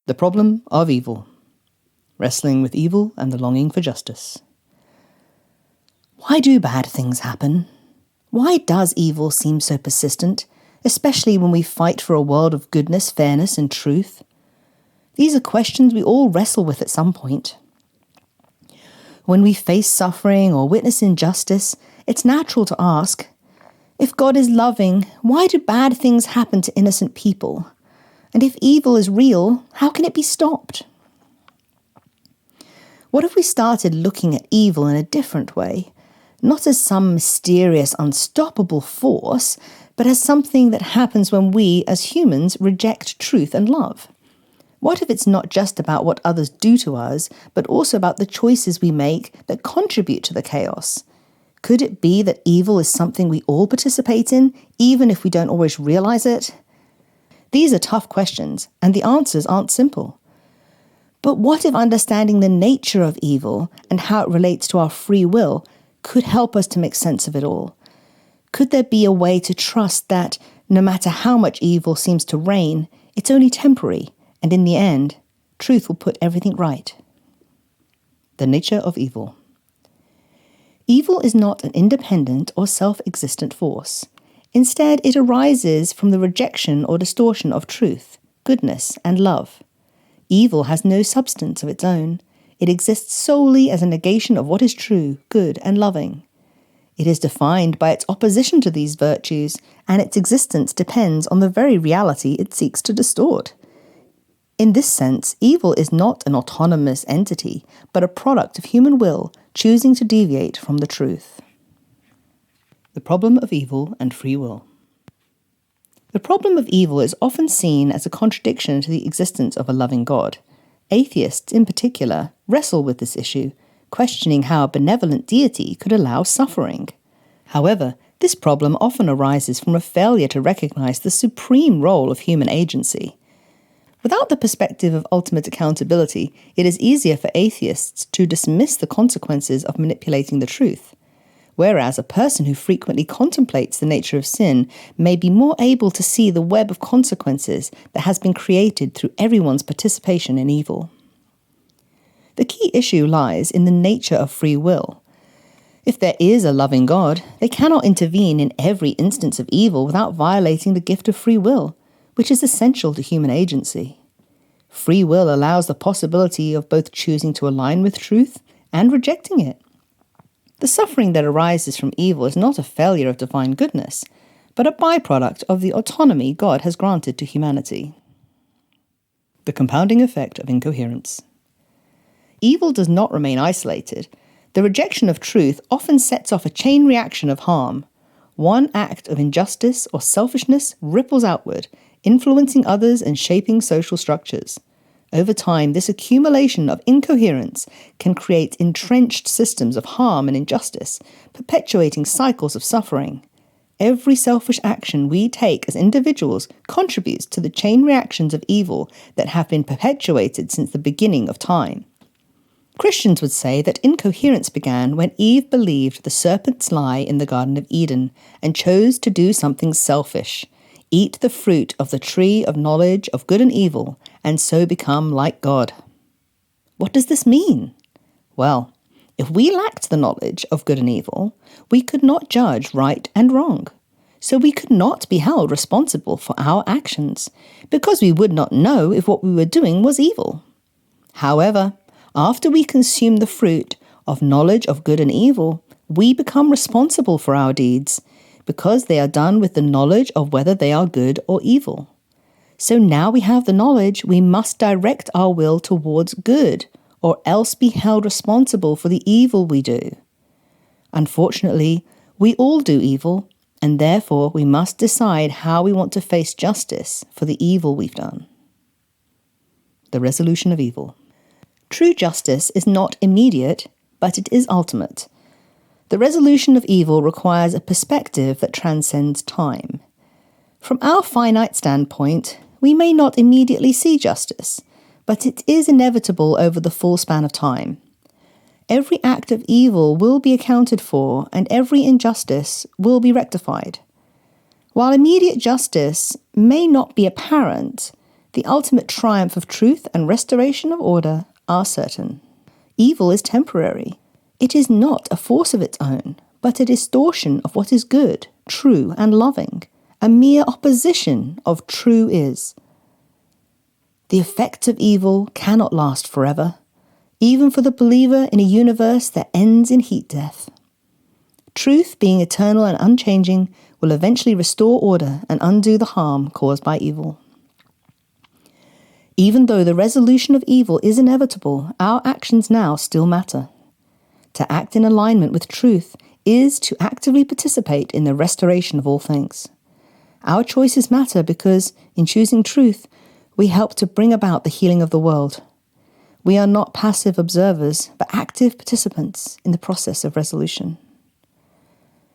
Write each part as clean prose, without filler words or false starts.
The problem of evil. Wrestling with evil and the longing for justice. Why do bad things happen? Why does evil seem so persistent, especially when we fight for a world of goodness, fairness, and truth? These are questions we all wrestle with at some point. When we face suffering or witness injustice, it's natural to ask, if God is loving, why do bad things happen to innocent people? And if evil is real, how can it be stopped? What if we started looking at evil in a different way? Not as some mysterious, unstoppable force, but as something that happens when we, as humans, reject truth and love. What if it's not just about what others do to us, but also about the choices we make that contribute to the chaos? Could it be that evil is something we all participate in, even if we don't always realize it? These are tough questions, and the answers aren't simple. But what if understanding the nature of evil and how it relates to our free will could help us to make sense of it all? Could there be a way to trust that, no matter how much evil seems to reign, it's only temporary, and in the end, truth will put everything right? The nature of evil. Evil is not an independent or self-existent force. Instead, it arises from the rejection or distortion of truth, goodness, and love. Evil has no substance of its own. It exists solely as a negation of what is true, good, and loving. It is defined by its opposition to these virtues, and its existence depends on the very reality it seeks to distort. In this sense, evil is not an autonomous entity, but a product of human will choosing to deviate from the truth. The problem of evil and free will. The problem of evil is often seen as a contradiction to the existence of a loving God. Atheists, in particular, wrestle with this issue, questioning how a benevolent deity could allow suffering. However, this problem often arises from a failure to recognize the supreme role of human agency. Without the perspective of ultimate accountability, it is easier for atheists to dismiss the consequences of manipulating the truth. Whereas a person who frequently contemplates the nature of sin may be more able to see the web of consequences that has been created through everyone's participation in evil. The key issue lies in the nature of free will. If there is a loving God, they cannot intervene in every instance of evil without violating the gift of free will, which is essential to human agency. Free will allows the possibility of both choosing to align with truth and rejecting it. The suffering that arises from evil is not a failure of divine goodness, but a byproduct of the autonomy God has granted to humanity. The compounding effect of incoherence. Evil does not remain isolated. The rejection of truth often sets off a chain reaction of harm. One act of injustice or selfishness ripples outward, influencing others and shaping social structures. Over time, this accumulation of incoherence can create entrenched systems of harm and injustice, perpetuating cycles of suffering. Every selfish action we take as individuals contributes to the chain reactions of evil that have been perpetuated since the beginning of time. Christians would say that incoherence began when Eve believed the serpent's lie in the Garden of Eden and chose to do something selfish. Eat the fruit of the tree of knowledge of good and evil, and so become like God. What does this mean? Well, if we lacked the knowledge of good and evil, we could not judge right and wrong. So we could not be held responsible for our actions, because we would not know if what we were doing was evil. However, after we consume the fruit of knowledge of good and evil, we become responsible for our deeds, because they are done with the knowledge of whether they are good or evil. So now we have the knowledge, we must direct our will towards good, or else be held responsible for the evil we do. Unfortunately, we all do evil, and therefore we must decide how we want to face justice for the evil we've done. The resolution of evil. True justice is not immediate, but it is ultimate. The resolution of evil requires a perspective that transcends time. From our finite standpoint, we may not immediately see justice, but it is inevitable over the full span of time. Every act of evil will be accounted for, and every injustice will be rectified. While immediate justice may not be apparent, The ultimate triumph of truth and restoration of order are certain. Evil is temporary. It is not a force of its own, but a distortion of what is good, true, and loving, a mere opposition of true is. The effects of evil cannot last forever, even for the believer in a universe that ends in heat death. Truth, being eternal and unchanging, will eventually restore order and undo the harm caused by evil. Even though the resolution of evil is inevitable, our actions now still matter. To act in alignment with truth is to actively participate in the restoration of all things. Our choices matter because, in choosing truth, we help to bring about the healing of the world. We are not passive observers, but active participants in the process of resolution.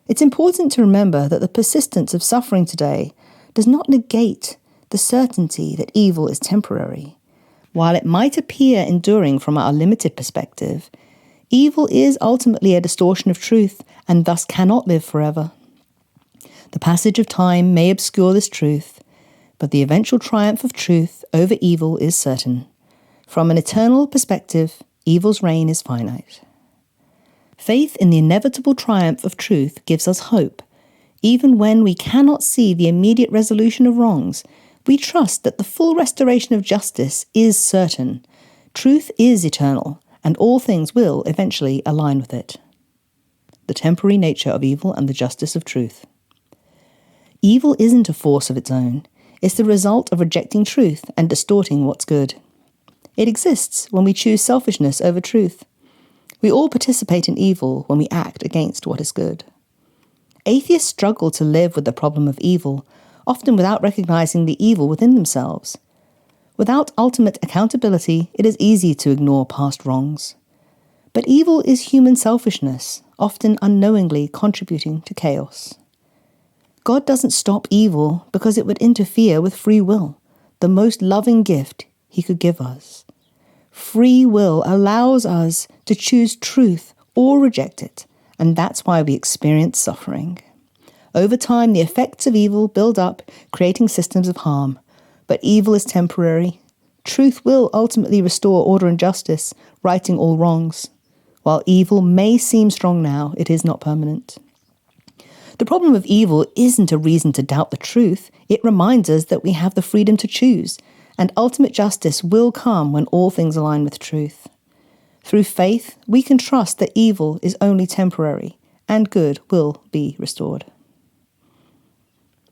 It's important to remember that the persistence of suffering today does not negate the certainty that evil is temporary. While it might appear enduring from our limited perspective, evil is ultimately a distortion of truth and thus cannot live forever. The passage of time may obscure this truth, but the eventual triumph of truth over evil is certain. From an eternal perspective, evil's reign is finite. Faith in the inevitable triumph of truth gives us hope. Even when we cannot see the immediate resolution of wrongs, we trust that the full restoration of justice is certain. Truth is eternal, and all things will eventually align with it. The temporary nature of evil and the justice of truth. Evil isn't a force of its own. It's the result of rejecting truth and distorting what's good. It exists when we choose selfishness over truth. We all participate in evil when we act against what is good. Atheists struggle to live with the problem of evil, often without recognizing the evil within themselves. Without ultimate accountability, it is easy to ignore past wrongs. But evil is human selfishness, often unknowingly contributing to chaos. God doesn't stop evil because it would interfere with free will, the most loving gift He could give us. Free will allows us to choose truth or reject it, and that's why we experience suffering. Over time, the effects of evil build up, creating systems of harm. But evil is temporary. Truth will ultimately restore order and justice, righting all wrongs. While evil may seem strong now, it is not permanent. The problem of evil isn't a reason to doubt the truth. It reminds us that we have the freedom to choose, and ultimate justice will come when all things align with truth. Through faith, we can trust that evil is only temporary, and good will be restored.